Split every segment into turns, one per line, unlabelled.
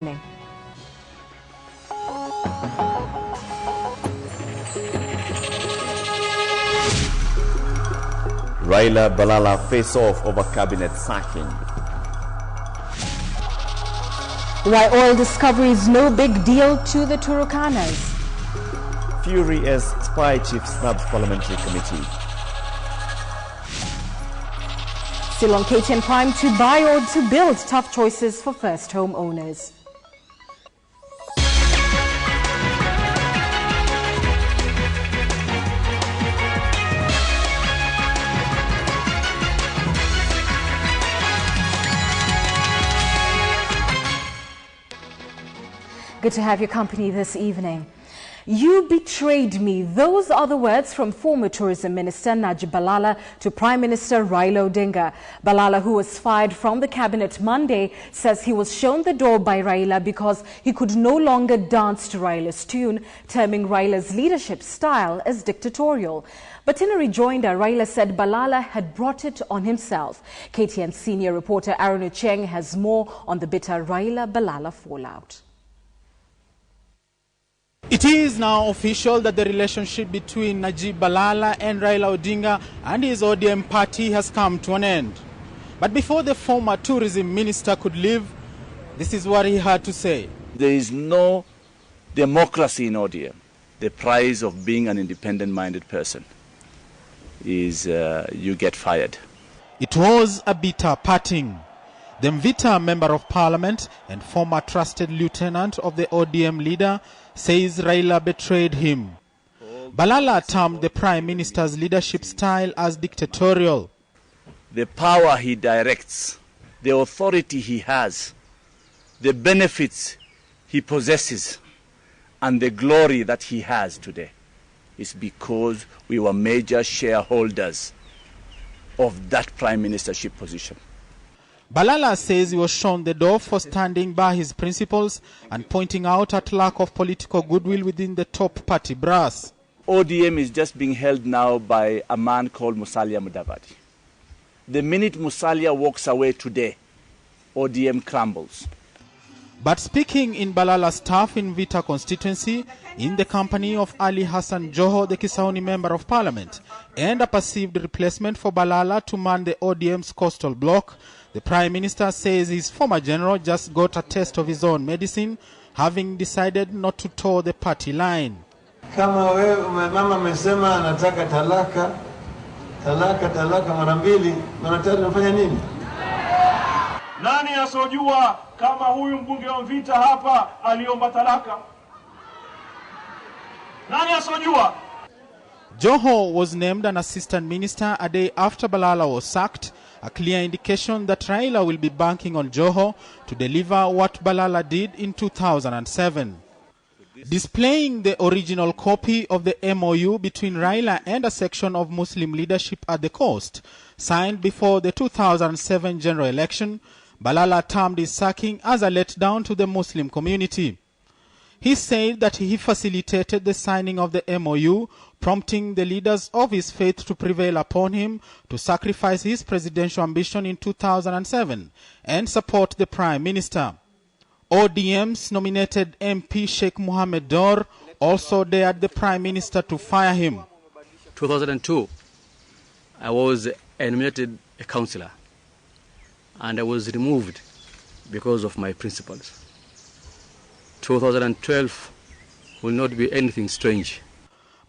Raila Balala face-off over cabinet sacking.
Why oil discovery is no big deal to the Turukanas.
Fury as spy chief snubs parliamentary committee.
Still on KTN Prime, to buy or to build, tough choices for first home owners. Good to have your company this evening. You betrayed me. Those are the words from former Tourism Minister Najib Balala to Prime Minister Raila Odinga. Balala, who was fired from the cabinet Monday, says he was shown the door by Raila because he could no longer dance to Raila's tune, terming Raila's leadership style as dictatorial. But in a rejoinder, Raila said Balala had brought it on himself. KTN senior reporter Aaron Ucheng has more on the bitter Raila-Balala fallout.
It is now official that the relationship between Najib Balala and Raila Odinga and his ODM party has come to an end. But before the former tourism minister could leave, this is what he had to say.
There is no democracy in ODM. The price of being an independent-minded person is you get fired.
It was a bitter parting. The Mvita Member of Parliament and former trusted lieutenant of the ODM leader says Raila betrayed him. Balala termed the Prime Minister's leadership style as dictatorial.
The power he directs, the authority he has, the benefits he possesses, and the glory that he has today is because we were major shareholders of that Prime Ministership position.
Balala says he was shown the door for standing by his principles and pointing out at lack of political goodwill within the top party brass.
ODM is just being held now by a man called Musalia Mudavadi. The minute Musalia walks away today, ODM crumbles.
But speaking in Balala's staff in Vita constituency, in the company of Ali Hassan Joho, the Kisauni Member of Parliament, and a perceived replacement for Balala to man the ODM's coastal bloc, the Prime Minister says his former general just got a taste of his own medicine, having decided not to toe the party line.
Kama wewe mama amesema anataka talaka mara mbili, mnataka nifanye nini?
Nani asojua kama huyu mbunge wa Mvita hapa aliomba talaka? Nani asojua?
Joho was named an assistant minister a day after Balala was sacked, a clear indication that Raila will be banking on Joho to deliver what Balala did in 2007. Displaying the original copy of the MOU between Raila and a section of Muslim leadership at the coast, signed before the 2007 general election, Balala termed his sacking as a letdown to the Muslim community. He said that he facilitated the signing of the MOU, prompting the leaders of his faith to prevail upon him to sacrifice his presidential ambition in 2007 and support the Prime Minister. ODM's nominated MP Sheikh Mohammed Dor also dared the Prime Minister to fire him.
2002, I was nominated a councillor and I was removed because of my principles. 2012 will not be anything strange.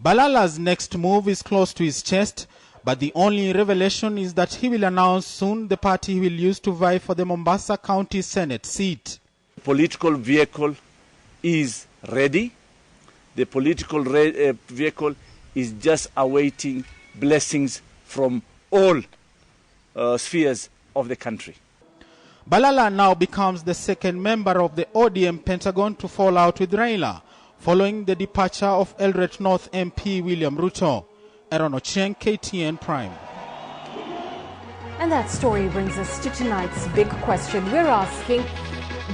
Balala's next move is close to his chest, but the only revelation is that he will announce soon the party he will use to vie for the Mombasa County Senate seat.
The political vehicle is ready. The political vehicle is just awaiting blessings from all spheres of the country.
Balala now becomes the second member of the ODM Pentagon to fall out with Raila, following the departure of Eldoret North MP William Ruto. Aaron Ocheng, KTN Prime.
And that story brings us to tonight's big question. We're asking,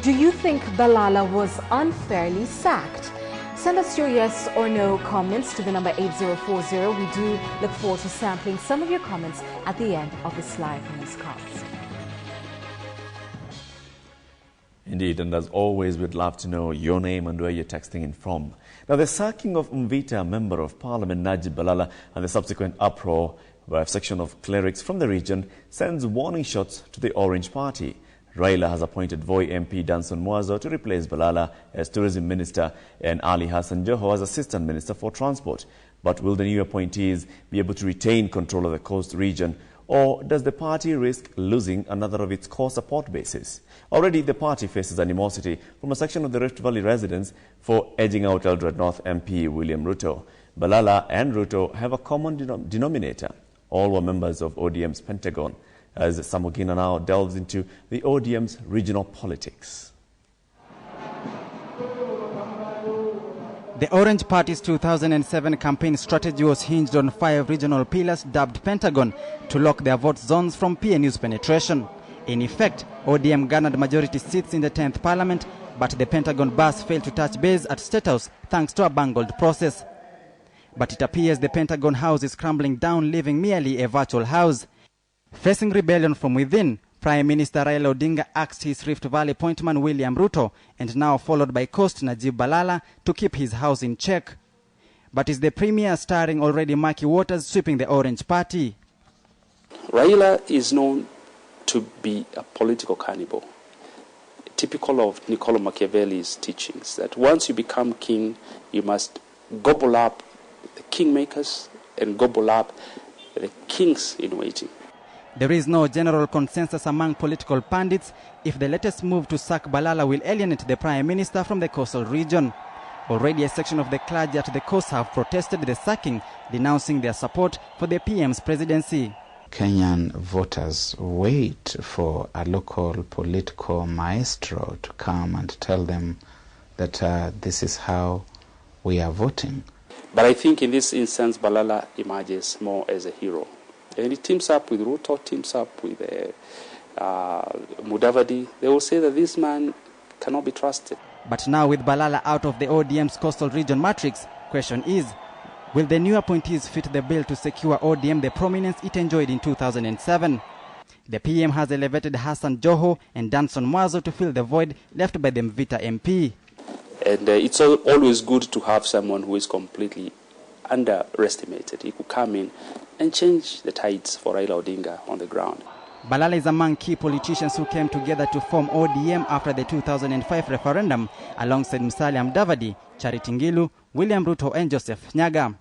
do you think Balala was unfairly sacked? Send us your yes or no comments to the number 8040. We do look forward to sampling some of your comments at the end of this live newscast.
Indeed, and as always, we'd love to know your name and where you're texting in from. Now, the sacking of Mvita Member of Parliament Najib Balala and the subsequent uproar by a section of clerics from the region sends warning shots to the Orange Party. Raila has appointed Voi MP Danson Mwazo to replace Balala as Tourism Minister and Ali Hassan Joho as Assistant Minister for Transport. But will the new appointees be able to retain control of the coast region, or does the party risk losing another of its core support bases? Already the party faces animosity from a section of the Rift Valley residents for edging out Eldoret North MP William Ruto. Balala and Ruto have a common denominator. All were members of ODM's Pentagon, as Samogina now delves into the ODM's regional politics.
The Orange Party's 2007 campaign strategy was hinged on 5 regional pillars dubbed Pentagon to lock their vote zones from PNU's penetration. In effect, ODM garnered majority seats in the 10th Parliament, but the Pentagon bus failed to touch base at State House thanks to a bungled process. But it appears the Pentagon house is crumbling down, leaving merely a virtual house. Facing rebellion from within, Prime Minister Raila Odinga asked his Rift Valley appointment William Ruto, and now followed by Coast Najib Balala, to keep his house in check. But is the Premier starring already murky waters sweeping the Orange Party?
Raila is known to be a political cannibal, typical of Niccolo Machiavelli's teachings, that once you become king, you must gobble up the kingmakers and gobble up the kings in waiting.
There is no general consensus among political pundits if the latest move to sack Balala will alienate the Prime Minister from the coastal region. Already a section of the clergy at the coast have protested the sacking, denouncing their support for the PM's presidency.
Kenyan voters wait for a local political maestro to come and tell them that this is how we are voting.
But I think in this instance, Balala emerges more as a hero. And he teams up with Ruto, teams up with Mudavadi. They will say that this man cannot be trusted.
But now with Balala out of the ODM's coastal region matrix, question is, will the new appointees fit the bill to secure ODM the prominence it enjoyed in 2007? The PM has elevated Hassan Joho and Danson Mwazo to fill the void left by the Mvita MP.
And it's always good to have someone who is completely underestimated. He could come in and change the tides for Raila Odinga on the ground.
Balala is among key politicians who came together to form ODM after the 2005 referendum, alongside Musalia Mudavadi, Charity Ngilu, William Ruto and Joseph Nyaga.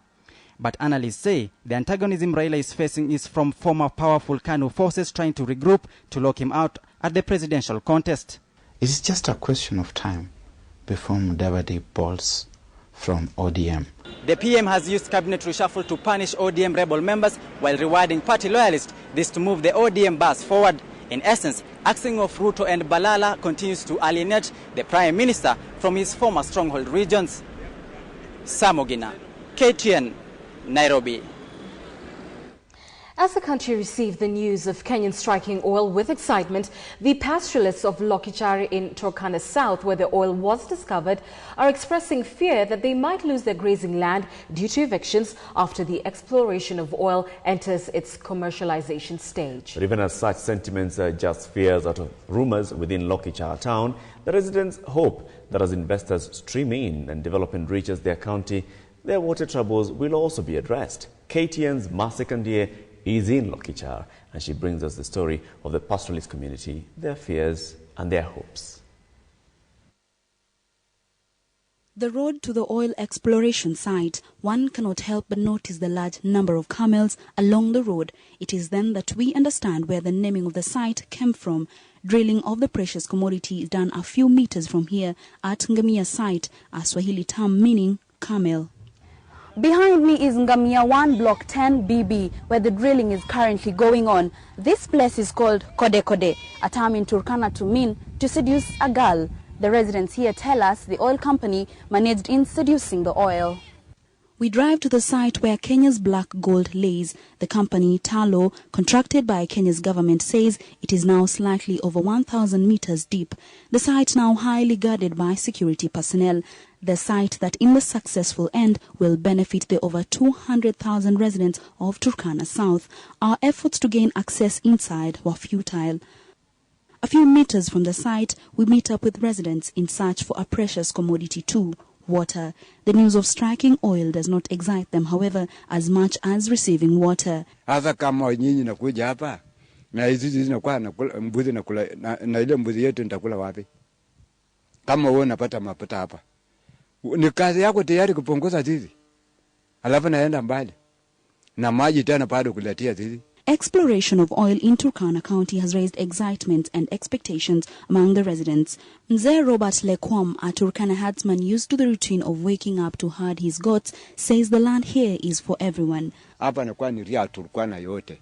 But analysts say the antagonism Raila is facing is from former powerful KANU forces trying to regroup to lock him out at the presidential contest.
It's just a question of time before Mudavadi bolts from ODM.
The PM has used cabinet reshuffle to punish ODM rebel members while rewarding party loyalists, this to move the ODM bus forward. In essence, axing of Ruto and Balala continues to alienate the Prime Minister from his former stronghold regions. Samogina, KTN, Nairobi.
As the country received the news of Kenyan striking oil with excitement, the pastoralists of Lokichari in Turkana South, where the oil was discovered, are expressing fear that they might lose their grazing land due to evictions after the exploration of oil enters its commercialization stage.
But even as such sentiments are just fears out of rumors within Lokichari town, the residents hope that as investors stream in and development reaches their county, their water troubles will also be addressed. KTN's Masekandie is in Lokichari, and she brings us the story of the pastoralist community, their fears and their hopes.
The road to the oil exploration site, one cannot help but notice the large number of camels along the road. It is then that we understand where the naming of the site came from. Drilling of the precious commodity is done a few meters from here at Ngamia site, a Swahili term meaning camel.
Behind me is Ngamia 1 Block 10 BB, where the drilling is currently going on. This place is called Kode Kode, a term in Turkana to mean to seduce a girl. The residents here tell us the oil company managed in seducing the oil.
We drive to the site where Kenya's black gold lays. The company, Talo, contracted by Kenya's government, says it is now slightly over 1,000 meters deep. The site now highly guarded by security personnel. The site that in the successful end will benefit the over 200,000 residents of Turkana South. Our efforts to gain access inside were futile. A few meters from the site, we meet up with residents in search for a precious commodity too, water. The news of striking oil does not excite them, however, as much as receiving water.
Hata kama nyinyi nakuja hapa na hizi zinakuwa mbuzi nakula na ile mbuzi yetu nitakula wapi? Kama wewe unapata mapato hapa. Ni kazi yako tayari kupunguza zizi. Alafu naenda mbali. Na maji tena bado kuletea zizi.
Exploration of oil in Turkana County has raised excitement and expectations among the residents. Mzee Robert Lekwam, a Turkana herdsman used to the routine of waking up to herd his goats, says the land here is for everyone.
Hapa nakuwa ni ria Turkana yote.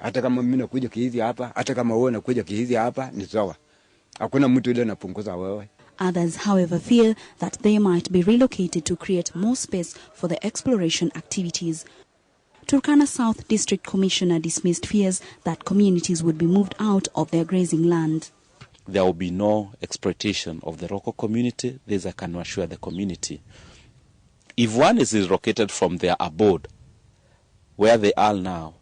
Hata kama mimi nakuja kihizi hapa, hata kama wewe unakuja kihizi hapa, ni sawa. Hakuna mtu yule anapunguza wewe.
Others, however, fear that they might be relocated to create more space for the exploration activities. Turkana South District Commissioner dismissed fears that communities would be moved out of their grazing land.
There will be no exploitation of the local community. This I can assure the community. If one is relocated from their abode, where they are now,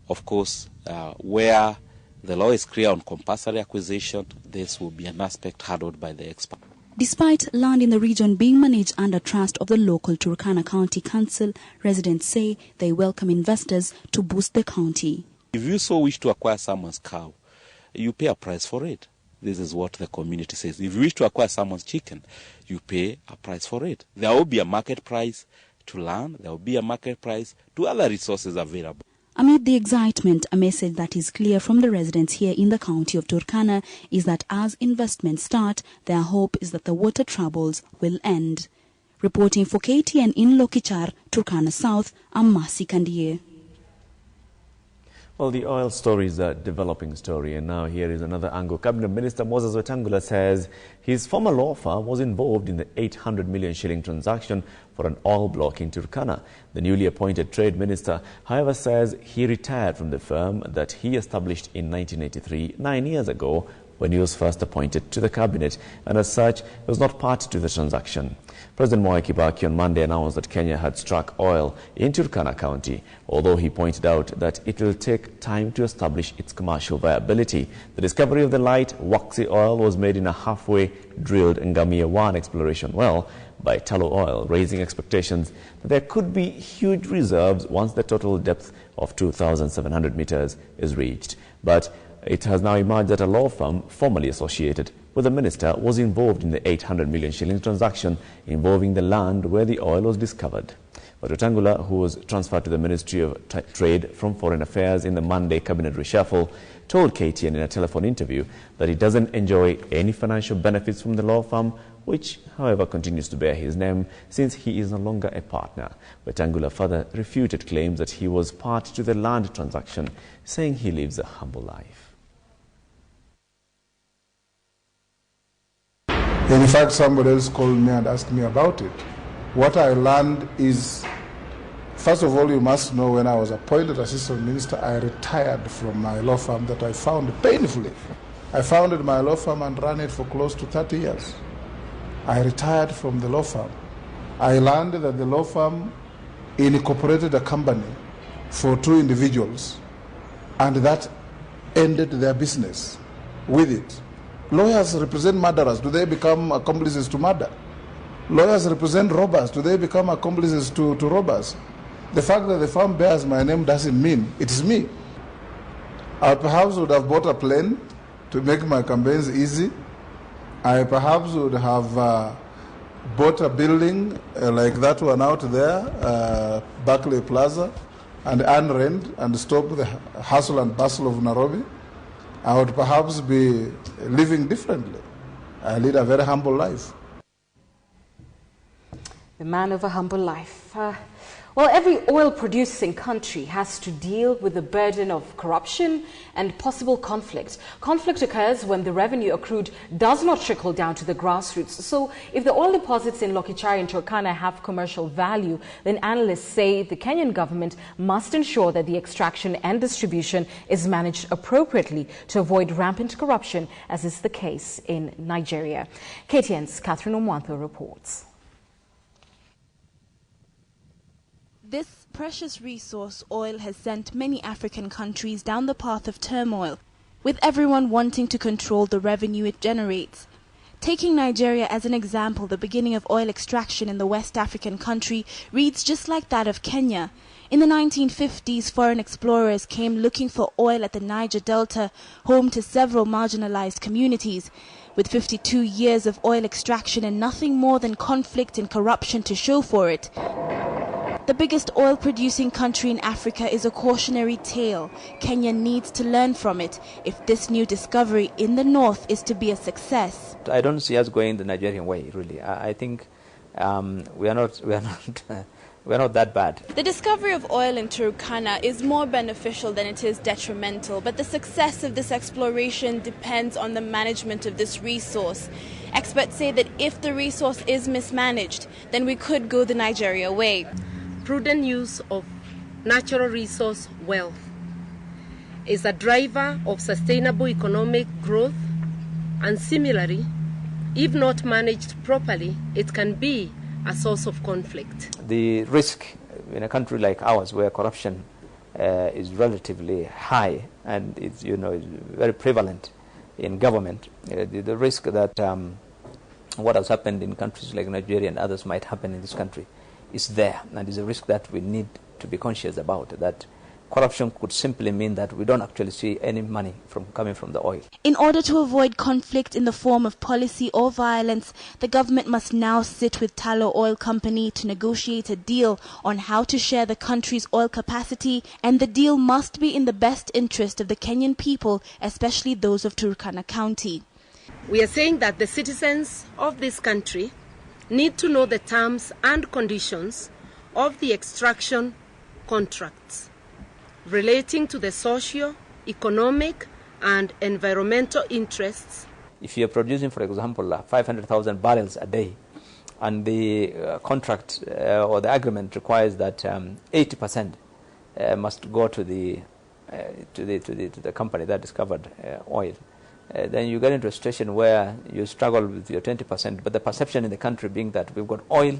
of course, where the law is clear on compulsory acquisition, this will be an aspect handled by the expert.
Despite land in the region being managed under trust of the local Turkana County Council, residents say they welcome investors to boost the county.
If you so wish to acquire someone's cow, you pay a price for it. This is what the community says. If you wish to acquire someone's chicken, you pay a price for it. There will be a market price to land. There will be a market price to other resources available.
Amid the excitement, a message that is clear from the residents here in the county of Turkana is that as investments start, their hope is that the water troubles will end. Reporting for KTN in Lokichar, Turkana South, I'm Masi Kandie.
Well, the oil story is a developing story, and now here is another angle. Cabinet Minister Moses Wetangula says his former law firm was involved in the 800 million shilling transaction for an oil block in Turkana. The newly appointed trade minister, however, says he retired from the firm that he established in 1983, 9 years ago, when he was first appointed to the cabinet, and as such, was not party to the transaction. President Mwai Kibaki on Monday announced that Kenya had struck oil in Turkana County, although he pointed out that it will take time to establish its commercial viability. The discovery of the light, waxy oil was made in a halfway drilled Ngamia 1 exploration well by Tallow Oil, raising expectations that there could be huge reserves once the total depth of 2,700 meters is reached. But it has now emerged that a law firm formerly associated with the minister was involved in the 800 million shilling transaction involving the land where the oil was discovered. But Wetangula, who was transferred to the Ministry of Trade from Foreign Affairs in the Monday cabinet reshuffle, told KTN in a telephone interview that he doesn't enjoy any financial benefits from the law firm, which, however, continues to bear his name since he is no longer a partner. Wetangula further refuted claims that he was party to the land transaction, saying he lives a humble life.
In fact, somebody else called me and asked me about it. What I learned is, first of all, you must know when I was appointed assistant minister, I retired from my law firm that I found painfully. I founded my law firm and ran it for close to 30 years. I retired from the law firm. I learned that the law firm incorporated a company for 2 individuals, and that ended their business with it. Lawyers represent murderers. Do they become accomplices to murder? Lawyers represent robbers. Do they become accomplices to robbers? The fact that the firm bears my name doesn't mean it is me. I perhaps would have bought a plane to make my campaigns easy. I perhaps would have bought a building like that one out there, Barclay Plaza, and earn rent and stop the hustle and bustle of Nairobi. I would perhaps be living differently. I lead a very humble life.
The man of a humble life. Well, every oil-producing country has to deal with the burden of corruption and possible conflict. Conflict occurs when the revenue accrued does not trickle down to the grassroots. So if the oil deposits in Lokichar and Turkana have commercial value, then analysts say the Kenyan government must ensure that the extraction and distribution is managed appropriately to avoid rampant corruption, as is the case in Nigeria. KTN's Catherine Omwanto reports.
This precious resource, oil, has sent many African countries down the path of turmoil. with everyone wanting to control the revenue it generates. Taking Nigeria as an example, the beginning of oil extraction in the West African country reads just like that of Kenya. In the 1950s, foreign explorers came looking for oil at the Niger Delta, home to several marginalized communities. With 52 years of oil extraction and nothing more than conflict and corruption to show for it, the biggest oil-producing country in Africa is a cautionary tale. Kenya needs to learn from it if this new discovery in the north is to be a success.
I don't see us going the Nigerian way, really. I think we are not that bad.
The discovery of oil in Turkana is more beneficial than it is detrimental, but the success of this exploration depends on the management of this resource. Experts say that if the resource is mismanaged, then we could go the Nigeria way.
Prudent use of natural resource wealth is a driver of sustainable economic growth, and similarly, if not managed properly, it can be a source of conflict.
The risk in a country like ours, where corruption is relatively high and it's is very prevalent in government, the risk that what has happened in countries like Nigeria and others might happen in this country is there, and is a risk that we need to be conscious about, that corruption could simply mean that we don't actually see any money coming from the oil.
In order to avoid conflict in the form of policy or violence, the government must now sit with Tullow Oil Company to negotiate a deal on how to share the country's oil capacity, and the deal must be in the best interest of the Kenyan people, especially those of Turkana County.
We are saying that the citizens of this country need to know the terms and conditions of the extraction contracts relating to the socio, economic and environmental interests.
If you're producing, for example, 500,000 barrels a day, and the contract or the agreement requires that 80% must go to the company that discovered oil, then you get into a situation where you struggle with your 20%, but the perception in the country being that we've got oil,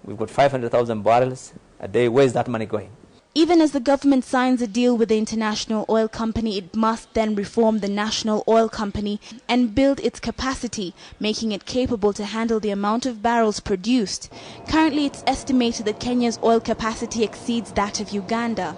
we've got 500,000 barrels a day, where's that money going?
Even as the government signs a deal with the International Oil Company, it must then reform the National Oil Company and build its capacity, making it capable to handle the amount of barrels produced. Currently, it's estimated that Kenya's oil capacity exceeds that of Uganda.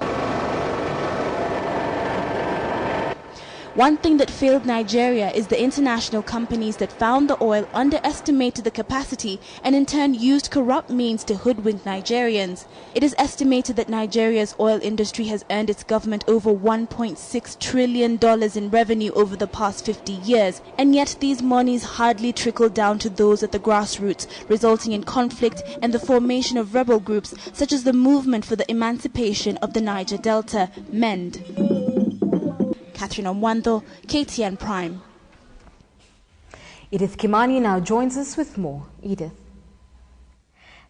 One thing that failed Nigeria is the international companies that found the oil underestimated the capacity and in turn used corrupt means to hoodwink Nigerians. It is estimated that Nigeria's oil industry has earned its government over $1.6 trillion in revenue over the past 50 years, and yet these monies hardly trickle down to those at the grassroots, resulting in conflict and the formation of rebel groups such as the Movement for the Emancipation of the Niger Delta, MEND. Catherine Omwando, KTN Prime.
Edith Kimani now joins us with more. Edith.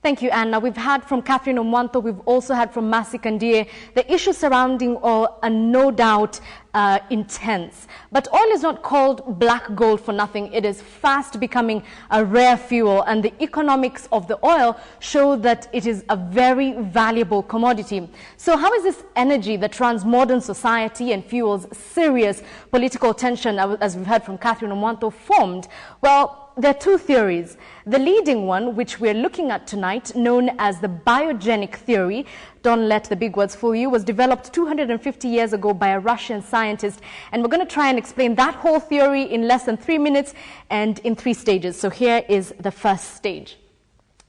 Thank you, Anna. We've had from Catherine Omwanto, we've also had from Masi Kandie. The issue surrounding oil are no doubt intense. But oil is not called black gold for nothing. It is fast becoming a rare fuel, and the economics of the oil show that it is a very valuable commodity. So how is this energy that runs modern society and fuels serious political tension, as we've heard from Catherine Omwanto, formed? Well, there are two theories. The leading one, which we're looking at tonight, known as the biogenic theory, don't let the big words fool you, was developed 250 years ago by a Russian scientist. And we're going to try and explain that whole theory in less than 3 minutes and in 3 stages. So here is the first stage.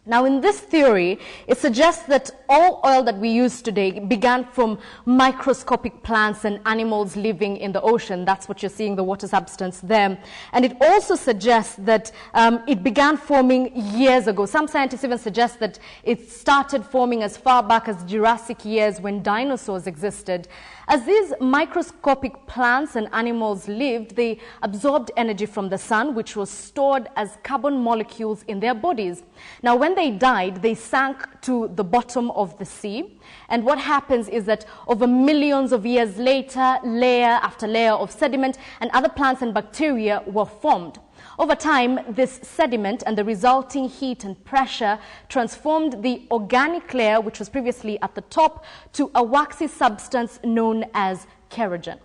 Now, in this theory, it suggests that all oil that we use today began from microscopic plants and animals living in the ocean. That's what you're seeing, the water substance there. And it also suggests that it began forming years ago. Some scientists even suggest that it started forming as far back as Jurassic years when dinosaurs existed. As these microscopic plants and animals lived, they absorbed energy from the sun, which was stored as carbon molecules in their bodies. Now, when they died, they sank to the bottom of the sea. And what happens is that over millions of years later, layer after layer of sediment and other plants and bacteria were formed. Over time, this sediment and the resulting heat and pressure transformed the organic layer, which was previously at the top, to a waxy substance known as kerogen.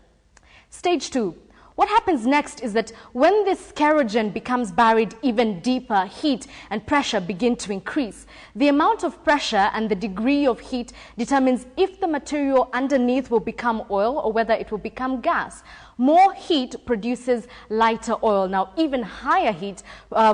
Stage 2.
What happens next is that when this kerogen becomes buried even deeper, heat and pressure begin to increase. The amount of pressure and the degree of heat determines if the material underneath will become oil or whether it will become gas. More heat produces lighter oil. Now, even higher heat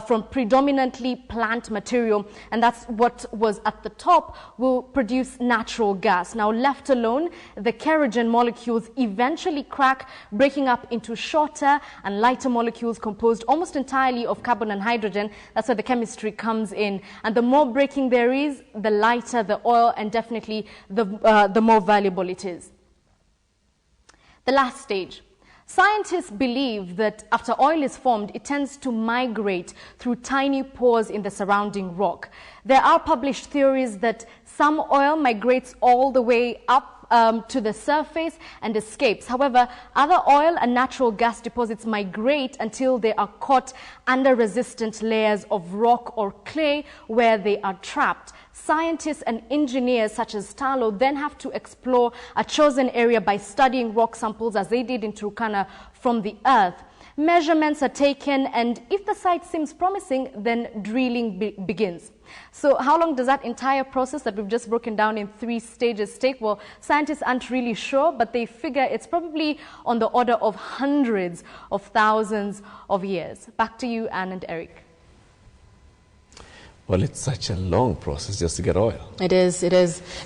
from predominantly plant material, and that's what was at the top, will produce natural gas. Now, left alone, the kerogen molecules eventually crack, breaking up into shorter and lighter molecules composed almost entirely of carbon and hydrogen. That's where the chemistry comes in. And the more breaking there is, the lighter the oil, and definitely the more valuable it is. The last stage. Scientists believe that after oil is formed, it tends to migrate through tiny pores in the surrounding rock. There are published theories that some oil migrates all the way up to the surface and escapes. However, other oil and natural gas deposits migrate until they are caught under resistant layers of rock or clay where they are trapped. Scientists and engineers such as Talo then have to explore a chosen area by studying rock samples, as they did in Turkana, from the earth. Measurements are taken, and if the site seems promising, then drilling begins. So how long does that entire process that we've just broken down in 3 stages take? Well, scientists aren't really sure, but they figure it's probably on the order of hundreds of thousands of years. Back to you, Anne and Eric.
Well, it's such a long process just to get oil.
It is.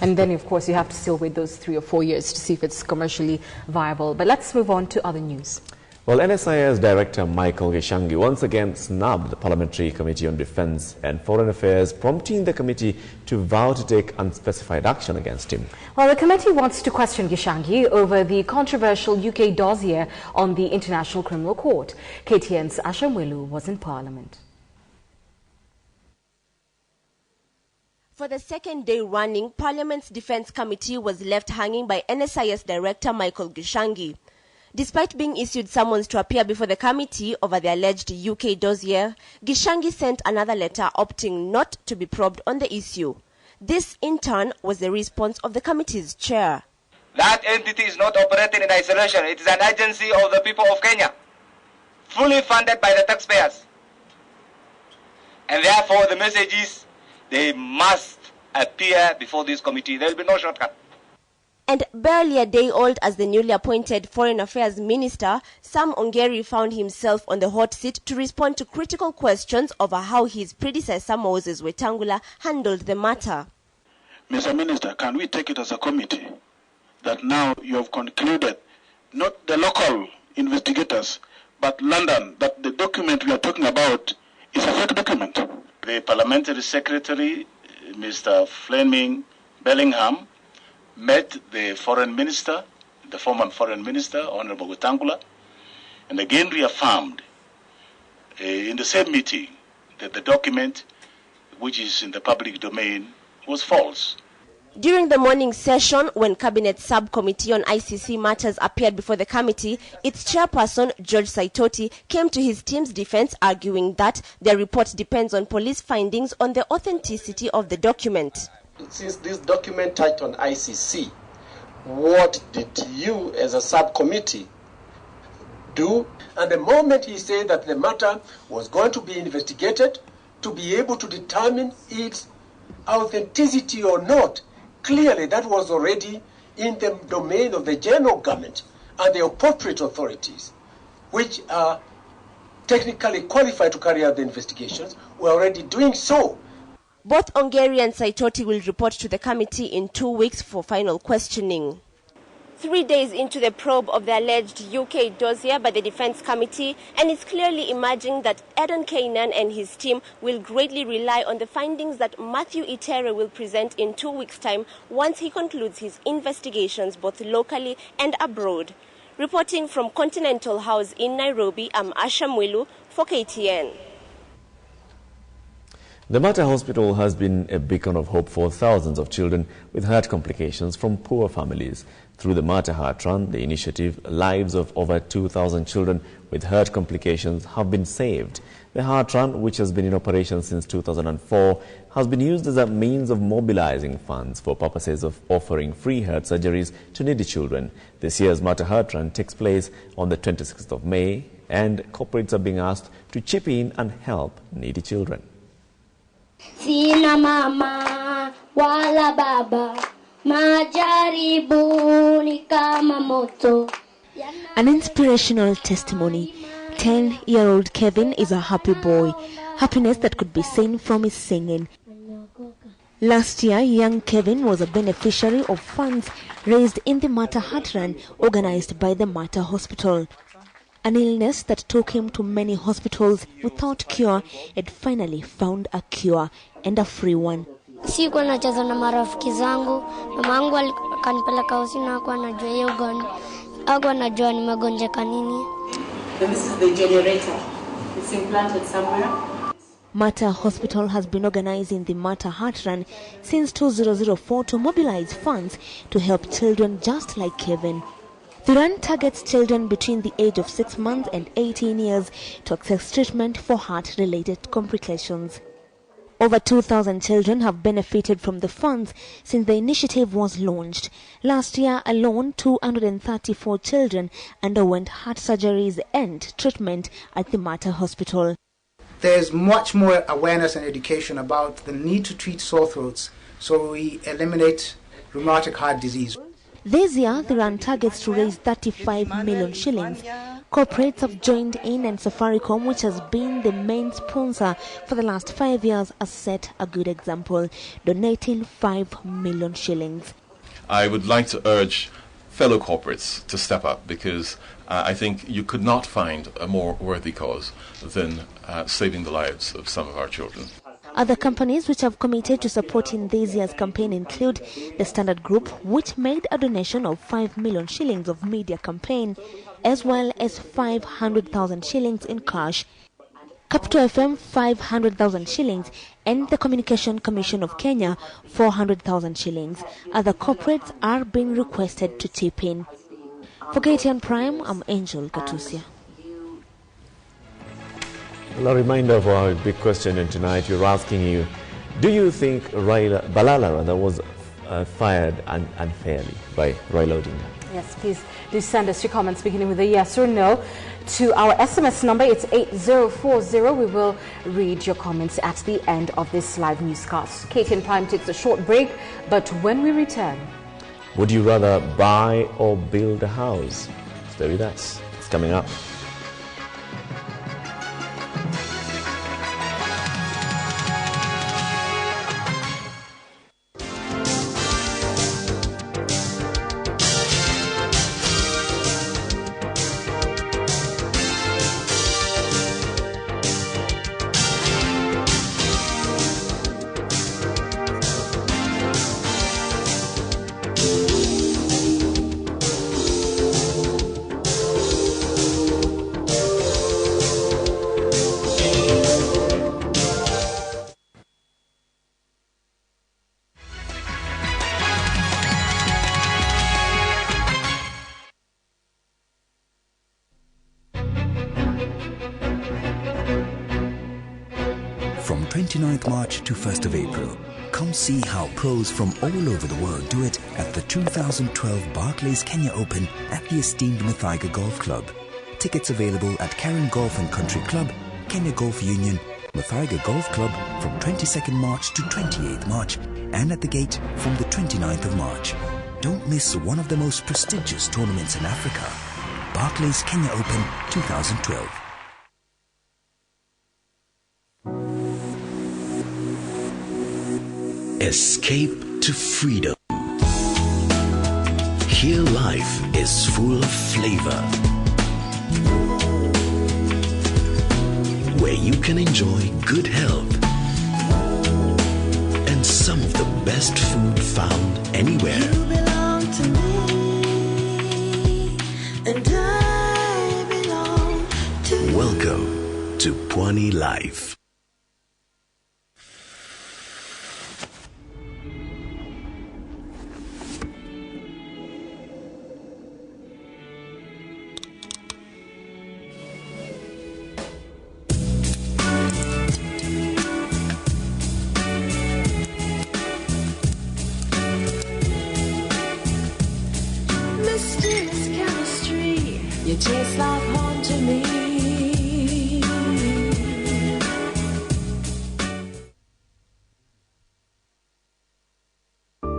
And then, of course, you have to still wait those 3 or 4 years to see if it's commercially viable. But let's move on to other news.
Well, NSIS Director Michael Gishangi once again snubbed the Parliamentary Committee on Defence and Foreign Affairs, prompting the committee to vow to take unspecified action against him.
Well, the committee wants to question Gishangi over the controversial UK dossier on the International Criminal Court. KTN's Asha Mwilu was in Parliament.
For the second day running, Parliament's Defence Committee was left hanging by NSIS Director Michael Gishangi. Despite being issued summons to appear before the committee over the alleged UK dossier, Gishangi sent another letter opting not to be probed on the issue. This, in turn, was the response of the committee's chair.
That entity is not operating in isolation. It is an agency of the people of Kenya, fully funded by the taxpayers. And therefore, the message is they must appear before this committee. There will be no shortcut.
And barely a day old as the newly appointed Foreign Affairs Minister, Sam Ongeri found himself on the hot seat to respond to critical questions over how his predecessor Moses Wetangula handled the matter.
Mr. Minister, can we take it as a committee that now you have concluded, not the local investigators, but London, that the document we are talking about is a fake document?
The Parliamentary Secretary, Mr. Fleming Bellingham, met the Foreign Minister, the former Foreign Minister, Honorable Wetangula, and again reaffirmed in the same meeting that the document, which is in the public domain, was false.
During the morning session, when Cabinet Subcommittee on ICC matters appeared before the committee, its chairperson, George Saitoti, came to his team's defense, arguing that their report depends on police findings on the authenticity of the document.
Since this document touched on ICC, what did you as a subcommittee do? And the moment he said that the matter was going to be investigated to be able to determine its authenticity or not, clearly that was already in the domain of the general government and the appropriate authorities, which are technically qualified to carry out the investigations, were already doing so.
Both Ongeri and Saitoti will report to the committee in 2 weeks for final questioning. 3 days into the probe of the alleged UK dossier by the Defence Committee, and it's clearly emerging that Edon Kainan and his team will greatly rely on the findings that Matthew Itere will present in 2 weeks' time once he concludes his investigations both locally and abroad. Reporting from Continental House in Nairobi, I'm Asha Mwilu for KTN.
The Mata Hospital has been a beacon of hope for thousands of children with heart complications from poor families. Through the Mata Heart Run, the initiative, lives of over 2,000 children with heart complications have been saved. The Heart Run, which has been in operation since 2004, has been used as a means of mobilizing funds for purposes of offering free heart surgeries to needy children. This year's Mata Heart Run takes place on the 26th of May, and corporates are being asked to chip in and help needy children.
Sina mama wala baba, majaribu ni kama moto.
An inspirational testimony. 10-year-old Kevin is a happy boy. Happiness that could be seen from his singing. Last year, young Kevin was a beneficiary of funds raised in the Mata Heart Run organized by the Mata Hospital. An illness that took him to many hospitals without cure had finally found a cure, and a free one.
Sikuwa nacheza na marafiki zangu, mamangu akanipeleka hospitali na hakuwa anajua hiyo ugonjwa. Hakuwa anajua nimegonjeka nini.
This is the generator. It's implanted somewhere.
Mata Hospital has been organizing the Mata Heart Run since 2004 to mobilize funds to help children just like Kevin. The run targets children between the age of 6 months and 18 years to access treatment for heart-related complications. Over 2,000 children have benefited from the funds since the initiative was launched. Last year alone, 234 children underwent heart surgeries and treatment at the Mata Hospital.
There's much more awareness and education about the need to treat sore throats so we eliminate rheumatic heart disease.
This year, the run targets to raise 35 million shillings. Corporates have joined in, and Safaricom, which has been the main sponsor for the last 5 years, has set a good example, donating 5 million shillings.
I would like to urge fellow corporates to step up, because I think you could not find a more worthy cause than saving the lives of some of our children.
Other companies which have committed to supporting this year's campaign include the Standard Group, which made a donation of 5 million shillings of media campaign, as well as 500,000 shillings in cash. Capital FM 500,000 shillings, and the Communication Commission of Kenya 400,000 shillings. Other corporates are being requested to chip in. For KTN Prime, I'm Angel Gatusia.
Well, a reminder of our big question, and tonight we're asking you, do you think Balala was fired unfairly by Raila Odinga?
Yes, please do send us your comments beginning with a yes or no to our SMS number. It's 8040. We will read your comments at the end of this live newscast. KTN Prime takes a short break, but when we return...
Would you rather buy or build a house? Stay with us. It's coming up.
From 29th March to 1st of April, come see how pros from all over the world do it at the 2012 Barclays Kenya Open at the esteemed Muthaiga Golf Club. Tickets available at Karen Golf and Country Club, Kenya Golf Union, Muthaiga Golf Club from 22nd March to 28th March, and at the gate from the 29th of March. Don't miss one of the most prestigious tournaments in Africa. Barclays Kenya Open 2012.
Escape to freedom. Here life is full of flavor, where you can enjoy good health and some of the best food found anywhere.
You belong to me, and I belong to you.
Welcome to Pwani Life.
tastes like home to me.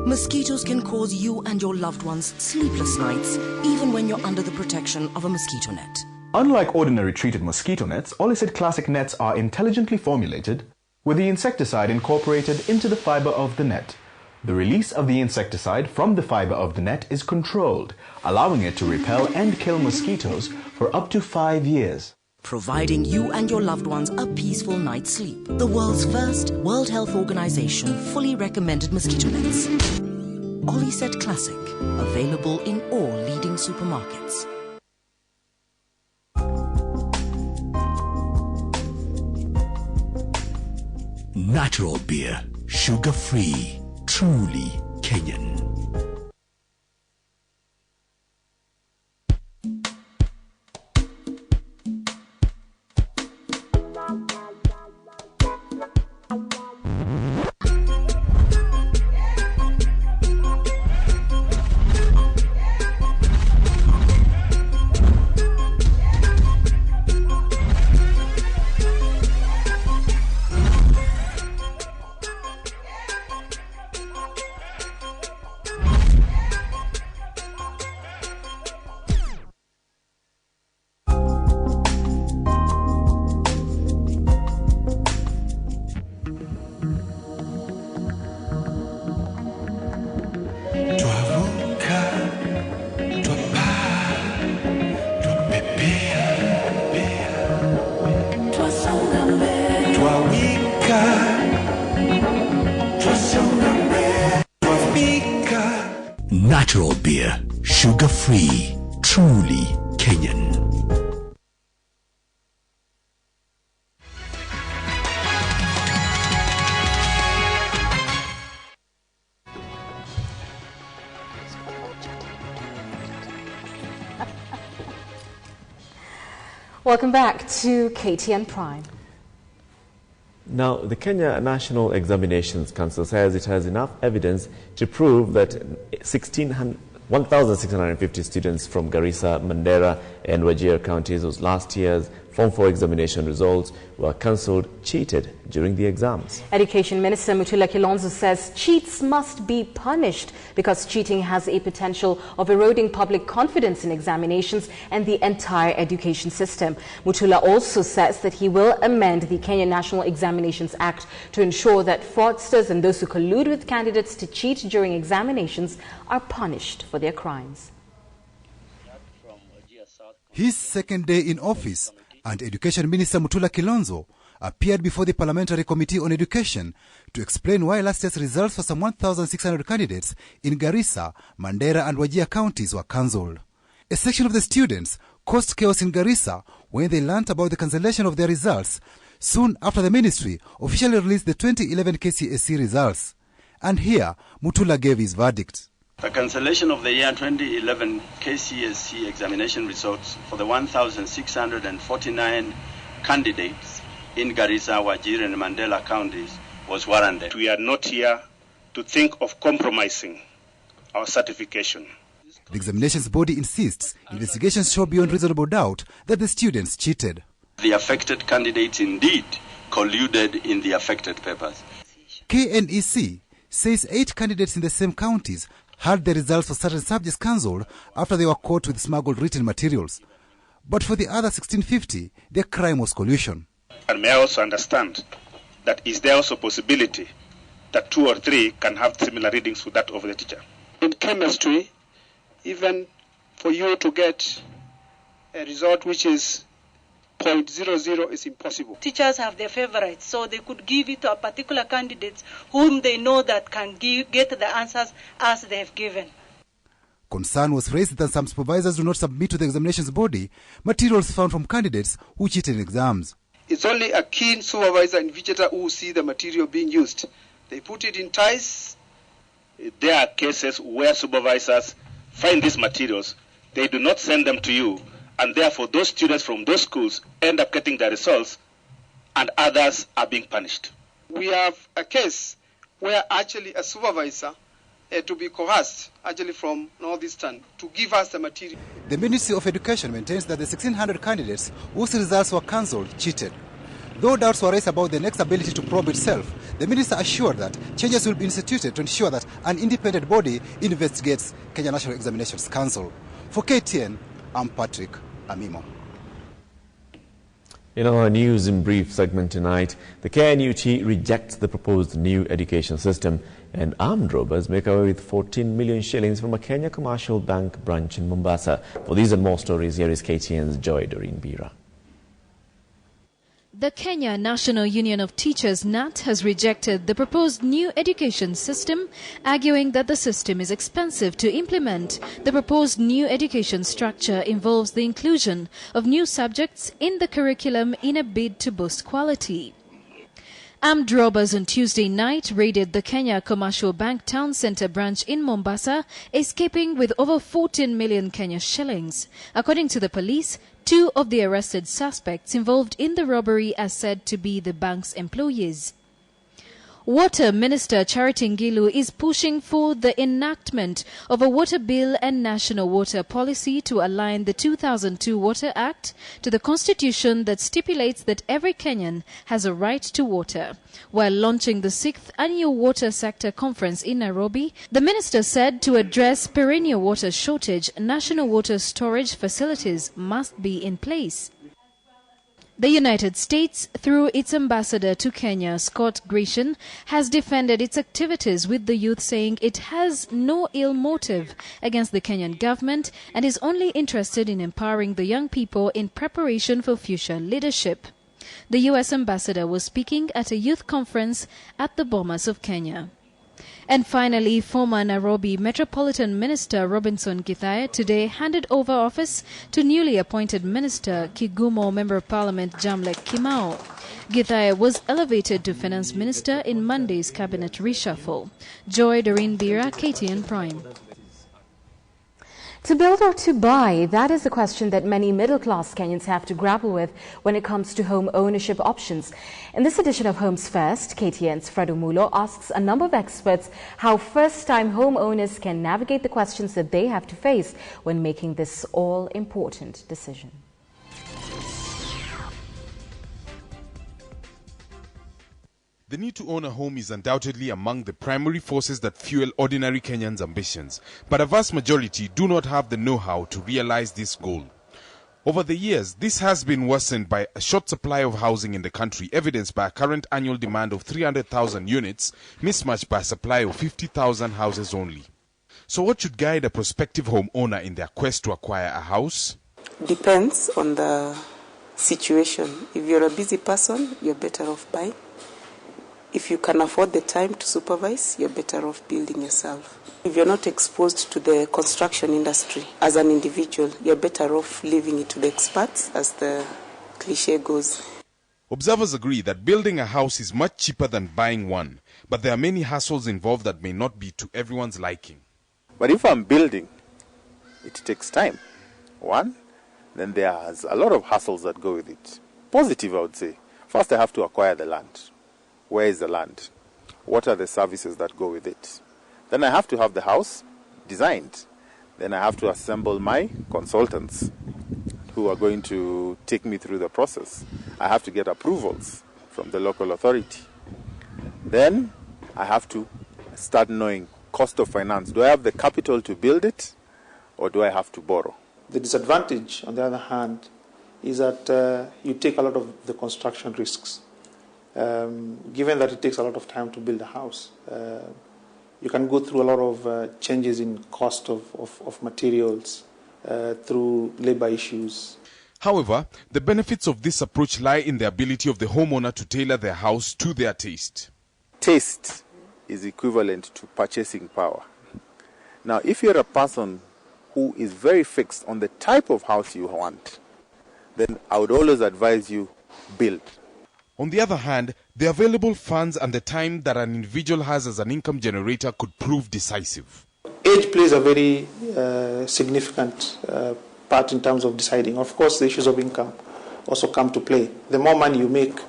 Mosquitoes can cause you and your loved ones sleepless nights, even when you're under the protection of a mosquito net.
Unlike ordinary treated mosquito nets, Olicid Classic nets are intelligently formulated with the insecticide incorporated into the fiber of the net. The release of the insecticide from the fiber of the net is controlled, allowing it to repel and kill mosquitoes for up to 5 years.
Providing you and your loved ones a peaceful night's sleep. The world's first World Health Organization fully recommended mosquito nets. Olicid Classic, available in all leading supermarkets.
Natural beer, sugar-free, truly Kenyan. Natural beer, sugar-free, truly Kenyan.
Welcome back to KTN Prime.
Now, the Kenya National Examinations Council says it has enough evidence to prove that 1,650 students from Garissa, Mandera and Wajir counties whose last year's Form 4 examination results were cancelled cheated during the exams.
Education Minister Mutula Kilonzo says cheats must be punished because cheating has a potential of eroding public confidence in examinations and the entire education system. Mutula also says that he will amend the Kenya National Examinations Act to ensure that fraudsters and those who collude with candidates to cheat during examinations are punished for their crimes.
His second day in office, and Education Minister Mutula Kilonzo appeared before the Parliamentary Committee on Education to explain why last year's results for some 1,600 candidates in Garissa, Mandera and Wajir counties were cancelled. A section of the students caused chaos in Garissa when they learnt about the cancellation of their results soon after the ministry officially released the 2011 KCSE results. And here, Mutula gave his verdict.
The cancellation of the year 2011 KCSE examination results for the 1,649 candidates in Garissa, Wajir and Mandela counties was warranted.
We are not here to think of compromising our certification.
The examinations body insists investigations show beyond reasonable doubt that the students cheated.
The affected candidates indeed colluded in the affected papers.
KNEC says 8 candidates in the same counties had the results for certain subjects cancelled after they were caught with smuggled written materials. But for the other 1,650, their crime was collusion.
And may I also understand that is there also possibility that 2 or 3 can have similar readings to that of the teacher? In chemistry, even for you to get a result which is 0.00 is impossible.
Teachers have their favorites, so they could give it to a particular candidate whom they know that can get the answers as they have given.
Concern was raised that some supervisors do not submit to the examinations body materials found from candidates who cheated in exams.
It's only a keen supervisor and invigilator who see the material being used. They put it in ties. There are cases where supervisors find these materials. They do not send them to you. And therefore, those students from those schools end up getting the results and others are being punished. We have a case where actually a supervisor
to be coerced, actually from Northeastern, to give us the material.
The Ministry of Education maintains that the 1,600 candidates whose results were cancelled cheated. Though doubts were raised about the next ability to probe itself, the minister assured that changes will be instituted to ensure that an independent body investigates Kenya National Examinations Council. For KTN, I'm Patrick Amimo.
In our News in Brief segment tonight, the KNUT rejects the proposed new education system, and armed robbers make away with 14 million shillings from a Kenya Commercial Bank branch in Mombasa. For these and more stories, here is KTN's Joy Doreen Bira.
The Kenya National Union of Teachers (NAT) has rejected the proposed new education system, arguing that the system is expensive to implement. The proposed new education structure involves the inclusion of new subjects in the curriculum in a bid to boost quality. Armed robbers on Tuesday night raided the Kenya Commercial Bank Town Centre branch in Mombasa, escaping with over 14 million Kenya shillings. According to the police, 2 of the arrested suspects involved in the robbery are said to be the bank's employees. Water Minister Charity Ngilu is pushing for the enactment of a water bill and national water policy to align the 2002 Water Act to the constitution that stipulates that every Kenyan has a right to water. While launching the 6th annual Water Sector Conference in Nairobi, the minister said to address perennial water shortage, national water storage facilities must be in place. The United States, through its ambassador to Kenya, Scott Grisham, has defended its activities with the youth, saying it has no ill motive against the Kenyan government and is only interested in empowering the young people in preparation for future leadership. The U.S. ambassador was speaking at a youth conference at the Bomas of Kenya. And finally, former Nairobi Metropolitan Minister Robinson Githaya today handed over office to newly appointed Minister Kigumo Member of Parliament Jamlek Kimau. Githaya was elevated to Finance Minister in Monday's cabinet reshuffle. Joy Doreen Bira, KTN Prime.
To build or to buy, that is the question that many middle-class Kenyans have to grapple with when it comes to home ownership options. In this edition of Homes First, KTN's Fred Umulo asks a number of experts how first-time homeowners can navigate the questions that they have to face when making this all-important decision.
The need to own a home is undoubtedly among the primary forces that fuel ordinary Kenyans' ambitions, but a vast majority do not have the know-how to realize this goal. Over the years, this has been worsened by a short supply of housing in the country, evidenced by a current annual demand of 300,000 units, mismatched by a supply of 50,000 houses only. So what should guide a prospective homeowner in their quest to acquire a house?
Depends on the situation. If you're a busy person, you're better off buying. If you can afford the time to supervise, you're better off building yourself. If you're not exposed to the construction industry as an individual, you're better off leaving it to the experts, as the cliche goes.
Observers agree that building a house is much cheaper than buying one, but there are many hassles involved that may not be to everyone's liking.
But if I'm building, it takes time. One, then there's a lot of hassles that go with it. Positive, I would say. First, I have to acquire the land. Where is the land? What are the services that go with it? Then I have to have the house designed. Then I have to assemble my consultants who are going to take me through the process. I have to get approvals from the local authority. Then I have to start knowing cost of finance. Do I have the capital to build it, or do I have to borrow?
The disadvantage, on the other hand, is that you take a lot of the construction risks. Given that it takes a lot of time to build a house, you can go through a lot of changes in cost of materials through labor issues.
However, the benefits of this approach lie in the ability of the homeowner to tailor their house to their taste.
Taste is equivalent to purchasing power. Now, if you're a person who is very fixed on the type of house you want, then I would always advise you build.
On the other hand, the available funds and the time that an individual has as an income generator could prove decisive.
Age plays a very significant part in terms of deciding. Of course, the issues of income also come to play. The more money you make,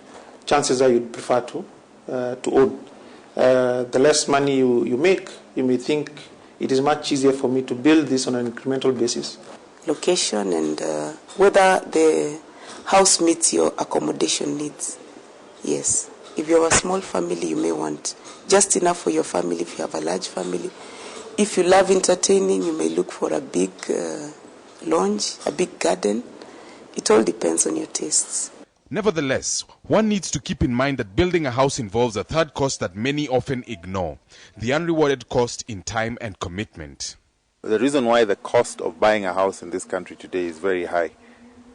chances are you'd prefer to own. the less money you make, you may think it is much easier for me to build this on an incremental basis.
Location and whether the house meets your accommodation needs. Yes. If you have a small family, you may want just enough for your family. If you have a large family, if you love entertaining, you may look for a big lounge, a big garden. It all depends on your tastes.
Nevertheless, one needs to keep in mind that building a house involves a third cost that many often ignore, the unrewarded cost in time and commitment.
The reason why the cost of buying a house in this country today is very high,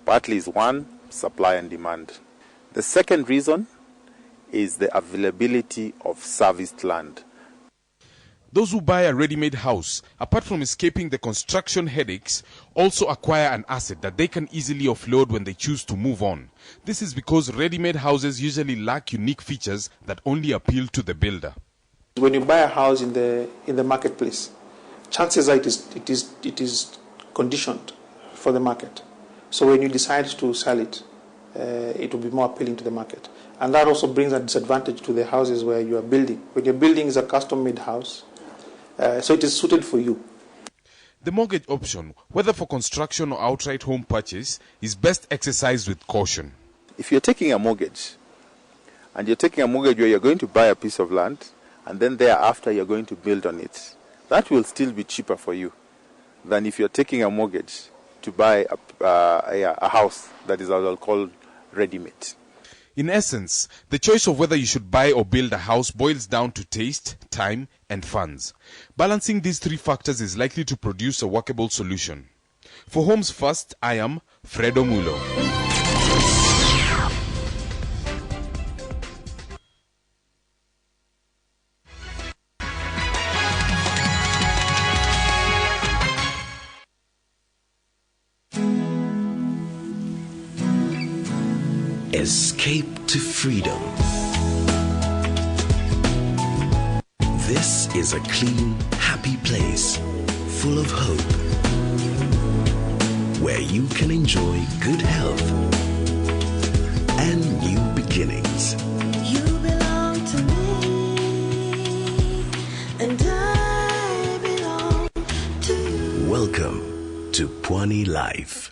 partly is one, supply and demand. The second reason is the availability of serviced land.
Those who buy a ready-made house, apart from escaping the construction headaches, also acquire an asset that they can easily offload when they choose to move on. This is because ready-made houses usually lack unique features that only appeal to the builder.
When you buy a house in the marketplace, chances are it is conditioned for the market. So when you decide to sell it, it will be more appealing to the market. And that also brings a disadvantage to the houses where you are building. When your building is a custom-made house, so it is suited for you.
The mortgage option, whether for construction or outright home purchase, is best exercised with caution.
If you're taking a mortgage, and you're taking a mortgage where you're going to buy a piece of land, and then thereafter you're going to build on it, that will still be cheaper for you than if you're taking a mortgage to buy a house that is what I'll call ready-made.
In essence, the choice of whether you should buy or build a house boils down to taste, time, and funds. Balancing these three factors is likely to produce a workable solution. For Homes First, I am Fredo Mulo.
Escape to freedom. This is a clean, happy place, full of hope, where you can enjoy good health and new beginnings.
You belong to me, and I belong to you.
Welcome to Pwani Life.